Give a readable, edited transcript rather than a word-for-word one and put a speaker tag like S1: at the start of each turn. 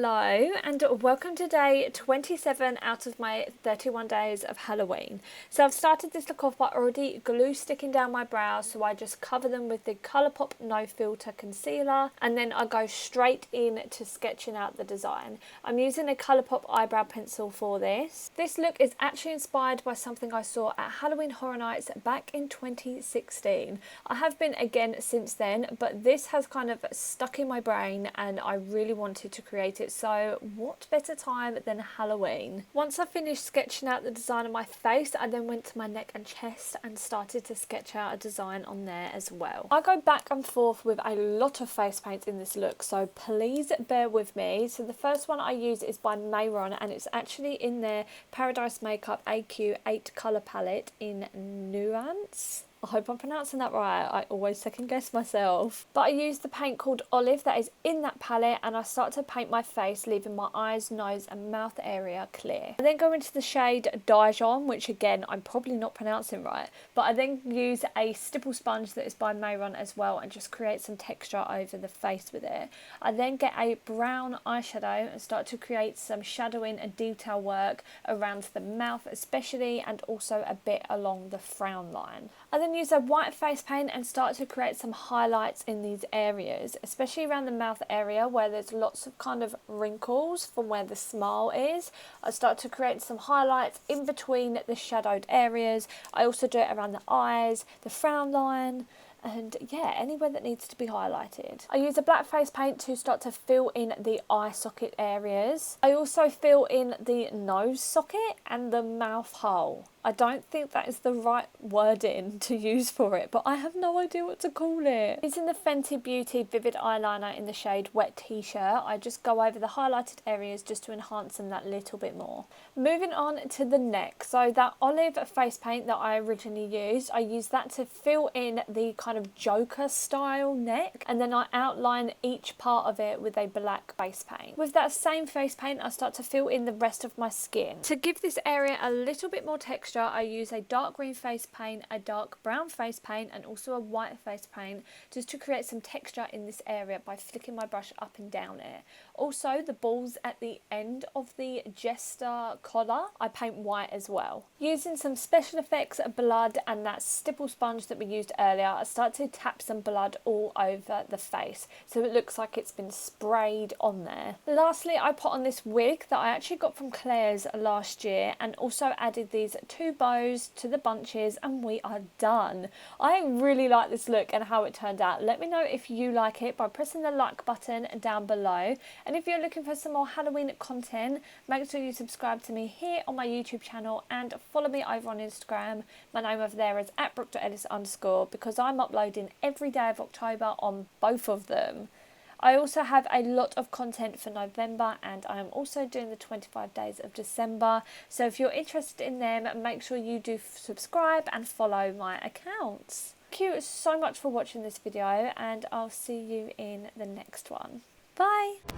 S1: Hello and welcome to day 27 out of my 31 days of Halloween. So I've started this look off by already glue sticking down my brows, so I just cover them with the Colourpop No Filter concealer and then I go straight in to sketching out the design. I'm using a Colourpop eyebrow pencil for this. This look is actually inspired by something I saw at Halloween Horror Nights back in 2016. I have been again since then, but this has kind of stuck in my brain and I really wanted to create it, so what better time than Halloween. Once I finished sketching out the design of my face, I then went to my neck and chest and started to sketch out a design on there as well. I go back and forth with a lot of face paints in this look, so please bear with me. So the first one I use is by Mayron and it's actually in their Paradise Makeup AQ 8 colour palette in Nuance. I hope I'm pronouncing that right. I always second guess myself. But I use the paint called Olive that is in that palette and I start to paint my face, leaving my eyes, nose and mouth area clear. I then go into the shade Dijon, which again I'm probably not pronouncing right, but I then use a stipple sponge that is by Mayron as well and just create some texture over the face with it. I then get a brown eyeshadow and start to create some shadowing and detail work around the mouth especially, and also a bit along the frown line. I then use a white face paint and start to create some highlights in these areas, especially around the mouth area where there's lots of kind of wrinkles from where the smile is. I start to create some highlights in between the shadowed areas. I also do it around the eyes, the frown line, and yeah, anywhere that needs to be highlighted. I use a black face paint to start to fill in the eye socket areas. I also fill in the nose socket and the mouth hole. I don't think that is the right wording to use for it, but I have no idea what to call it. Using the Fenty Beauty Vivid Eyeliner in the shade Wet T-shirt, I just go over the highlighted areas just to enhance them that little bit more. Moving on to the neck. So that olive face paint that I originally used, I use that to fill in the kind of Joker style neck, and then I outline each part of it with a black base paint. With that same face paint, I start to fill in the rest of my skin. To give this area a little bit more texture, I use a dark green face paint, a dark brown face paint and also a white face paint just to create some texture in this area by flicking my brush up and down it. Also the balls at the end of the jester collar I paint white as well. Using some special effects blood and that stipple sponge that we used earlier, I start to tap some blood all over the face so it looks like it's been sprayed on there. Lastly, I put on this wig that I actually got from Claire's last year and also added these two bows to the bunches and we are done. I really like this look and how it turned out. Let me know if you like it by pressing the like button down below, and if you're looking for some more Halloween content, make sure you subscribe to me here on my YouTube channel and follow me over on Instagram. My name over there is @Brooke.Ellis_ because I'm uploading every day of October on both of them. I also have a lot of content for November and I am also doing the 25 days of December. So if you're interested in them, make sure you do subscribe and follow my accounts. Thank you so much for watching this video and I'll see you in the next one. Bye!